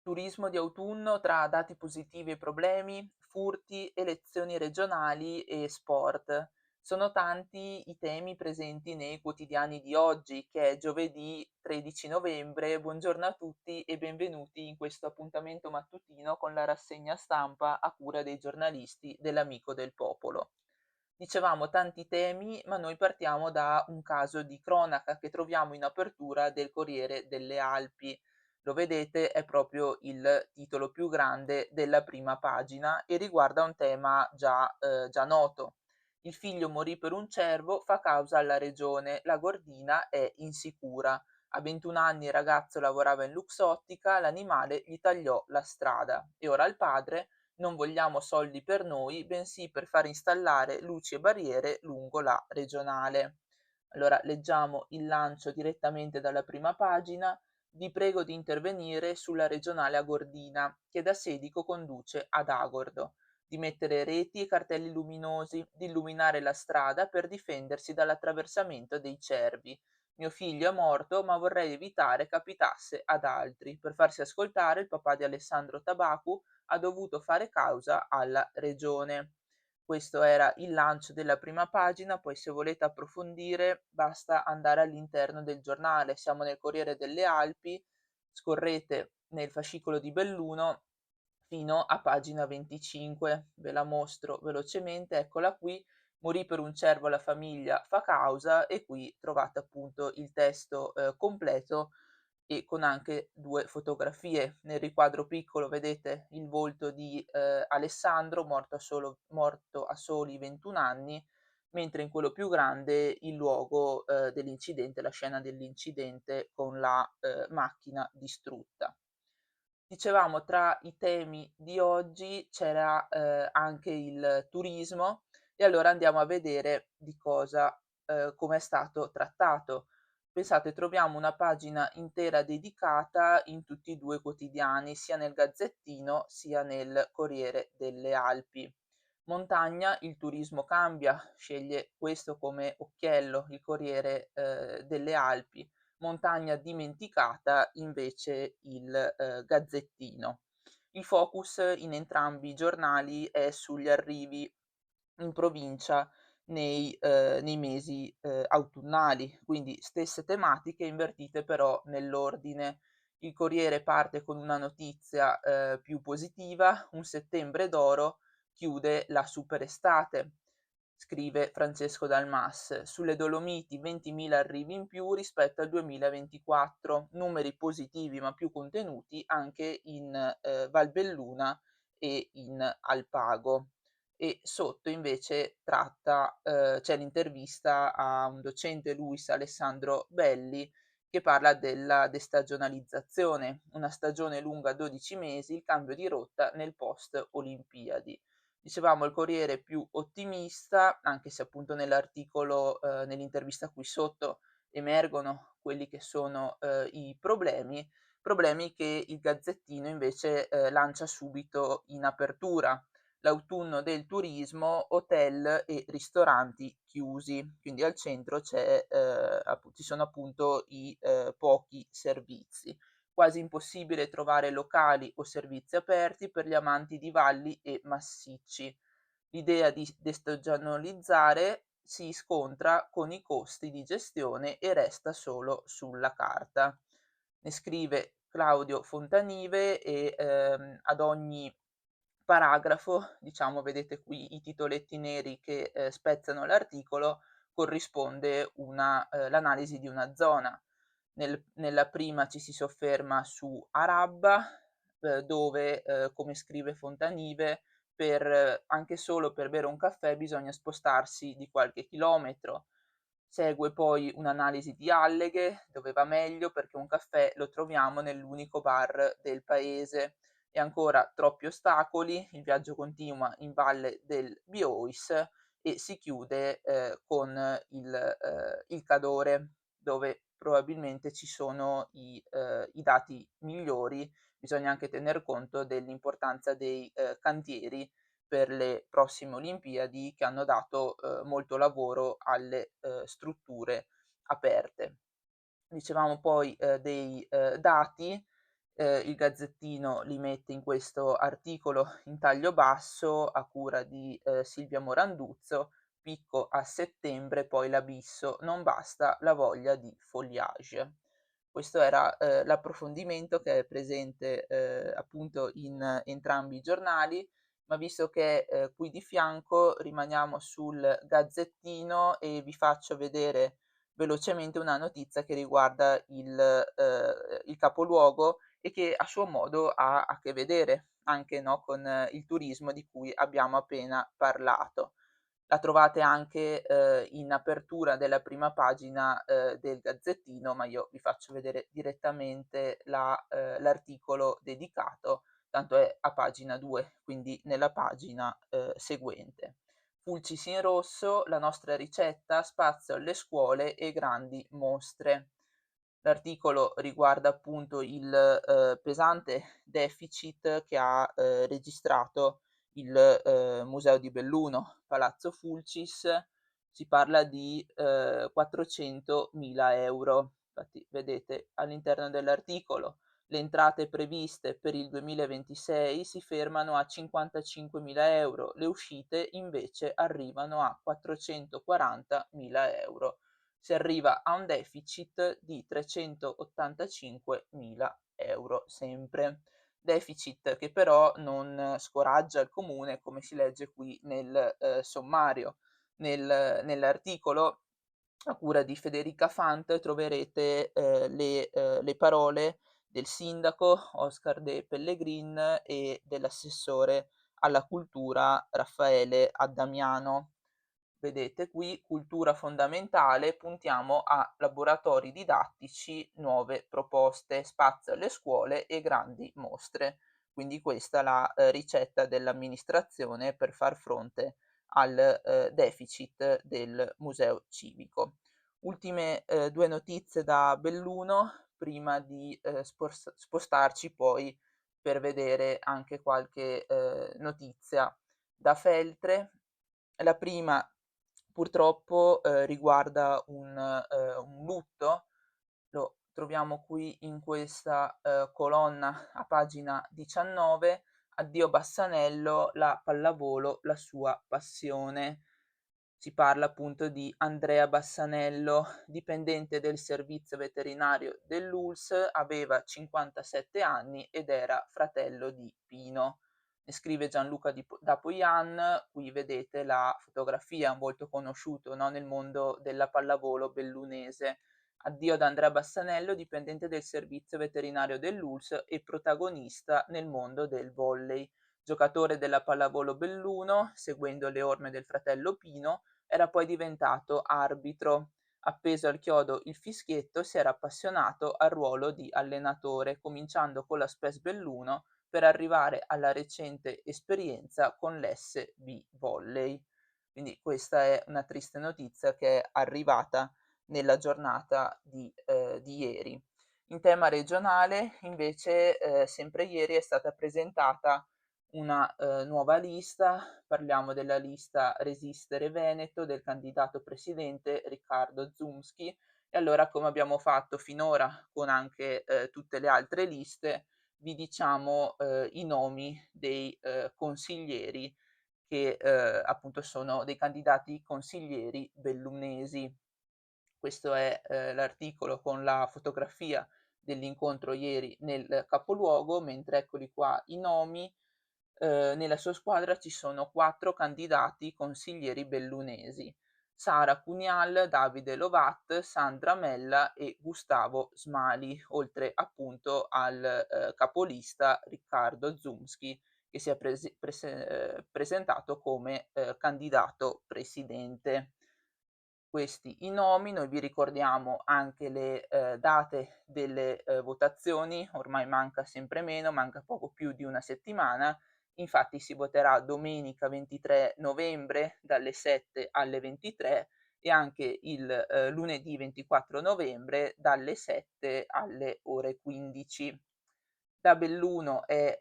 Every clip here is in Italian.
Turismo di autunno tra dati positivi e problemi, furti, elezioni regionali e sport. Sono tanti i temi presenti nei quotidiani di oggi, che è giovedì 13 novembre. Buongiorno a tutti e benvenuti in questo appuntamento mattutino con la rassegna stampa a cura dei giornalisti dell'Amico del Popolo. Dicevamo tanti temi, ma noi partiamo da un caso di cronaca che troviamo in apertura del Corriere delle Alpi. Lo vedete, è proprio il titolo più grande della prima pagina e riguarda un tema già noto. Il figlio morì per un cervo, fa causa alla regione, la Gordina è insicura. A 21 anni il ragazzo lavorava in Luxottica, l'animale gli tagliò la strada e ora il padre: non vogliamo soldi per noi, bensì per far installare luci e barriere lungo la regionale. Allora leggiamo il lancio direttamente dalla prima pagina. Vi prego di intervenire sulla regionale Agordina, che da Sedico conduce ad Agordo, di mettere reti e cartelli luminosi, di illuminare la strada per difendersi dall'attraversamento dei cervi. Mio figlio è morto, ma vorrei evitare capitasse ad altri. Per farsi ascoltare, il papà di Alessandro Tabacu ha dovuto fare causa alla regione. Questo era il lancio della prima pagina, poi se volete approfondire basta andare all'interno del giornale. Siamo nel Corriere delle Alpi, scorrete nel fascicolo di Belluno fino a pagina 25. Ve la mostro velocemente, eccola qui. Morì per un cervo la famiglia, fa causa, e qui trovate appunto il testo completo e con anche 2 fotografie. Nel riquadro piccolo vedete il volto di Alessandro, morto a soli 21 anni, mentre in quello più grande il luogo dell'incidente, la scena dell'incidente con la macchina distrutta. Dicevamo, tra i temi di oggi c'era anche il turismo, e allora andiamo a vedere di cosa com'è stato trattato. Pensate, troviamo una pagina intera dedicata in tutti e 2 i quotidiani, sia nel Gazzettino sia nel Corriere delle Alpi. Montagna, il turismo cambia, sceglie questo come occhiello il Corriere delle Alpi. Montagna dimenticata invece il Gazzettino. Il focus in entrambi i giornali è sugli arrivi in provincia nei mesi autunnali, quindi stesse tematiche invertite però nell'ordine. Il Corriere parte con una notizia più positiva: un settembre d'oro chiude la superestate. Scrive Francesco Dal Mas: sulle Dolomiti 20.000 arrivi in più rispetto al 2024, numeri positivi ma più contenuti anche in Valbelluna e in Alpago. E sotto invece c'è l'intervista a un docente, Luis Alessandro Belli, che parla della destagionalizzazione, una stagione lunga 12 mesi, il cambio di rotta nel post Olimpiadi. Dicevamo il Corriere più ottimista, anche se appunto nell'articolo, nell'intervista qui sotto emergono quelli che sono i problemi che il Gazzettino invece lancia subito in apertura. L'autunno del turismo, hotel e ristoranti chiusi, quindi al centro ci sono appunto i pochi servizi. Quasi impossibile trovare locali o servizi aperti per gli amanti di valli e massicci. L'idea di destagionalizzare si scontra con i costi di gestione e resta solo sulla carta. Ne scrive Claudio Fontanive e ad ogni paragrafo, diciamo, vedete qui i titoletti neri che spezzano l'articolo, corrisponde l'analisi di una zona. Nella prima ci si sofferma su Arabba, dove, come scrive Fontanive, anche solo per bere un caffè bisogna spostarsi di qualche chilometro. Segue poi un'analisi di Alleghe, dove va meglio perché un caffè lo troviamo nell'unico bar del paese. E ancora troppi ostacoli, il viaggio continua in valle del Biois e si chiude con il Cadore, dove probabilmente ci sono i dati migliori. Bisogna anche tener conto dell'importanza dei cantieri per le prossime Olimpiadi, che hanno dato molto lavoro alle strutture aperte. Dicevamo poi dei dati, Il Gazzettino li mette in questo articolo in taglio basso a cura di, Silvia Moranduzzo: "Picco a settembre, poi l'abisso, non basta la voglia di foliage". Questo era, l'approfondimento che è presente, appunto in entrambi i giornali, ma visto che, qui di fianco rimaniamo sul Gazzettino e vi faccio vedere velocemente una notizia che riguarda il capoluogo e che a suo modo ha a che vedere anche, no, con il turismo di cui abbiamo appena parlato. La trovate anche, in apertura della prima pagina, del Gazzettino, ma io vi faccio vedere direttamente l'articolo dedicato, tanto è a pagina 2, quindi nella pagina, seguente. Fulcis in rosso, la nostra ricetta, spazio alle scuole e grandi mostre. L'articolo riguarda appunto il, pesante deficit che ha, registrato il, Museo di Belluno, Palazzo Fulcis. Si parla di, 400.000 €. Infatti vedete all'interno dell'articolo, le entrate previste per il 2026 si fermano a 55.000 €, le uscite invece arrivano a 440.000 €. Si arriva a un deficit di 385.000 € sempre. Deficit che però non scoraggia il comune, come si legge qui nel, sommario. Nell'articolo a cura di Federica Fant troverete, le parole del sindaco Oscar De Pellegrin e dell'assessore alla cultura Raffaele Addamiano. Vedete qui cultura fondamentale, puntiamo a laboratori didattici, nuove proposte, spazio alle scuole e grandi mostre. Quindi questa la, ricetta dell'amministrazione per far fronte al, deficit del museo civico. Ultime, 2 notizie da Belluno prima di, spostarci poi per vedere anche qualche, notizia da Feltre. La prima purtroppo, riguarda un lutto, lo troviamo qui in questa, colonna a pagina 19, "Addio Bassanello, la pallavolo, la sua passione". Si parla appunto di Andrea Bassanello, dipendente del servizio veterinario dell'ULSS, aveva 57 anni ed era fratello di Pino. Ne scrive Gianluca da Pojan, qui vedete la fotografia, molto conosciuto, no, nel mondo della pallavolo bellunese. Addio ad Andrea Bassanello, dipendente del servizio veterinario dell'ULSS e protagonista nel mondo del volley. Giocatore della pallavolo Belluno, seguendo le orme del fratello Pino, era poi diventato arbitro. Appeso al chiodo il fischietto, si era appassionato al ruolo di allenatore, cominciando con la Spes Belluno per arrivare alla recente esperienza con l'SB Volley. Quindi questa è una triste notizia che è arrivata nella giornata di ieri. In tema regionale, invece, sempre ieri è stata presentata una, nuova lista, parliamo della lista Resistere Veneto del candidato presidente Riccardo Zumski. E allora, come abbiamo fatto finora con anche, tutte le altre liste, vi diciamo, i nomi dei, consiglieri che, appunto sono dei candidati consiglieri bellunesi. Questo è, l'articolo con la fotografia dell'incontro ieri nel capoluogo, mentre eccoli qua i nomi. Nella sua squadra ci sono 4 candidati consiglieri bellunesi: Sara Cunial, Davide Lovat, Sandra Mella e Gustavo Smali, oltre appunto al, capolista Riccardo Zumski che si è presentato come, candidato presidente. Questi i nomi, noi vi ricordiamo anche le, date delle, votazioni, ormai manca sempre meno, manca poco più di una settimana. Infatti si voterà domenica 23 novembre dalle 7 alle 23 e anche il, lunedì 24 novembre dalle 7 alle ore 15. Da Belluno è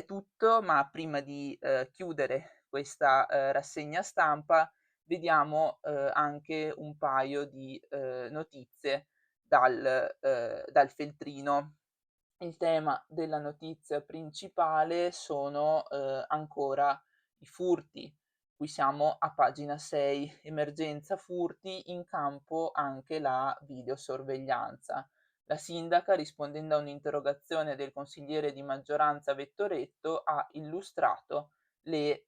tutto, ma prima di, chiudere questa, rassegna stampa, vediamo, anche un paio di, notizie dal feltrino. Il tema della notizia principale sono, ancora i furti. Qui siamo a pagina 6, emergenza furti, in campo anche la videosorveglianza. La sindaca, rispondendo a un'interrogazione del consigliere di maggioranza Vettoretto, ha illustrato le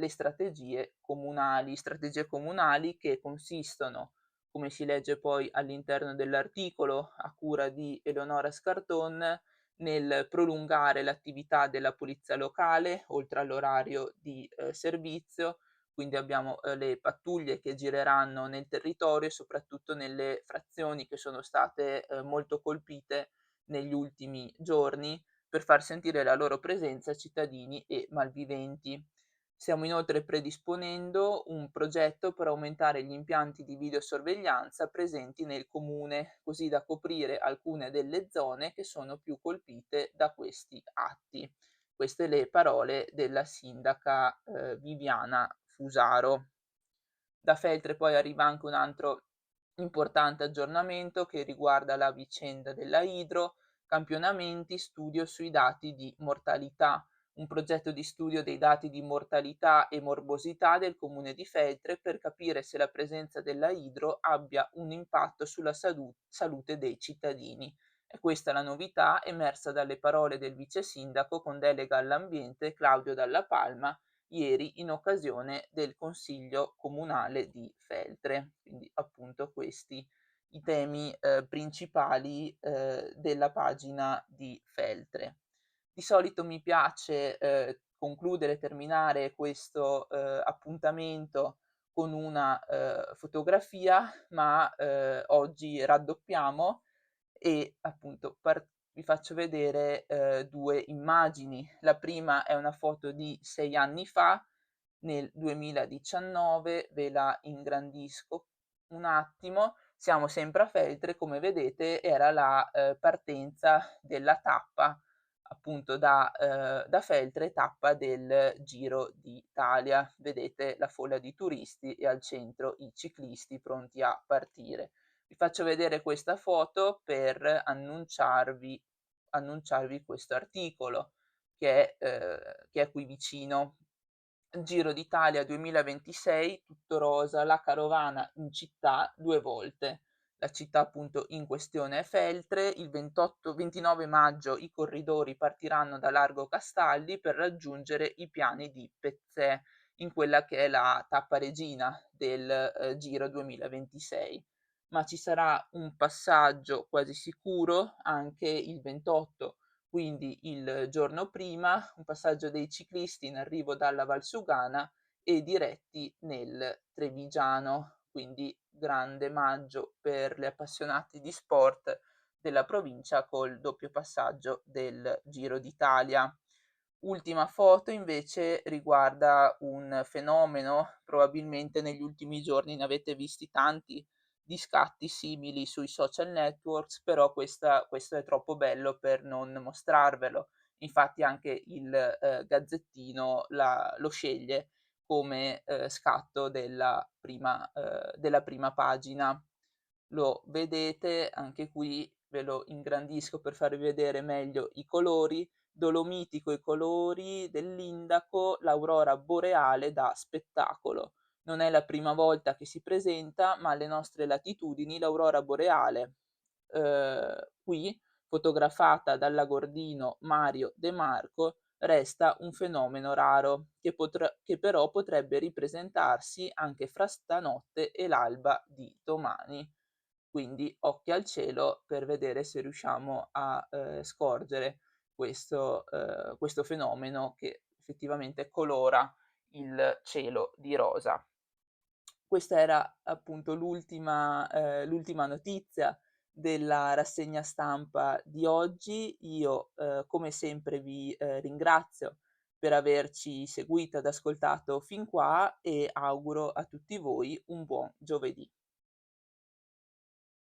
strategie comunali che consistono, come si legge poi all'interno dell'articolo a cura di Eleonora Scarton, nel prolungare l'attività della polizia locale oltre all'orario di servizio, quindi abbiamo le pattuglie che gireranno nel territorio e soprattutto nelle frazioni che sono state molto colpite negli ultimi giorni, per far sentire la loro presenza a cittadini e malviventi. Stiamo inoltre predisponendo un progetto per aumentare gli impianti di videosorveglianza presenti nel comune, così da coprire alcune delle zone che sono più colpite da questi atti. Queste le parole della sindaca Viviana Fusaro. Da Feltre poi arriva anche un altro importante aggiornamento che riguarda la vicenda della Idro, campionamenti, studio sui dati di mortalità, un progetto di studio dei dati di mortalità e morbosità del comune di Feltre per capire se la presenza della Idro abbia un impatto sulla salute dei cittadini. E questa è la novità emersa dalle parole del vice sindaco con delega all'ambiente Claudio Dalla Palma ieri in occasione del Consiglio comunale di Feltre. Quindi appunto questi i temi, principali, della pagina di Feltre. Di solito mi piace, concludere, terminare questo, appuntamento con una, fotografia, ma, oggi raddoppiamo e appunto vi faccio vedere, 2 immagini. La prima è una foto di 6 anni fa, nel 2019, ve la ingrandisco un attimo. Siamo sempre a Feltre, come vedete era la, partenza della tappa appunto da Feltre, tappa del Giro d'Italia. Vedete la folla di turisti e al centro i ciclisti pronti a partire. Vi faccio vedere questa foto per annunciarvi questo articolo che è qui vicino. Giro d'Italia 2026, tutto rosa, la carovana in città 2 volte. La città appunto in questione è Feltre, il 29 maggio i corridori partiranno da Largo Castaldi per raggiungere i piani di Pezzè, in quella che è la tappa regina del, Giro 2026. Ma ci sarà un passaggio quasi sicuro anche il 28, quindi il giorno prima, un passaggio dei ciclisti in arrivo dalla Valsugana e diretti nel Trevigiano, quindi grande maggio per gli appassionati di sport della provincia col doppio passaggio del Giro d'Italia. Ultima foto invece riguarda un fenomeno, probabilmente negli ultimi giorni ne avete visti tanti di scatti simili sui social networks, però questo è troppo bello per non mostrarvelo. Infatti anche il, Gazzettino lo sceglie come, scatto della prima pagina. Lo vedete, anche qui ve lo ingrandisco per farvi vedere meglio i colori, dolomitico i colori dell'indaco, l'aurora boreale da spettacolo. Non è la prima volta che si presenta, ma alle nostre latitudini l'aurora boreale, qui fotografata dall'agordino Mario De Marco, resta un fenomeno raro che però potrebbe ripresentarsi anche fra stanotte e l'alba di domani. Quindi occhi al cielo per vedere se riusciamo a, scorgere questo fenomeno che effettivamente colora il cielo di rosa. Questa era appunto l'ultima notizia della rassegna stampa di oggi. Io, come sempre vi, ringrazio per averci seguito ed ascoltato fin qua e auguro a tutti voi un buon giovedì.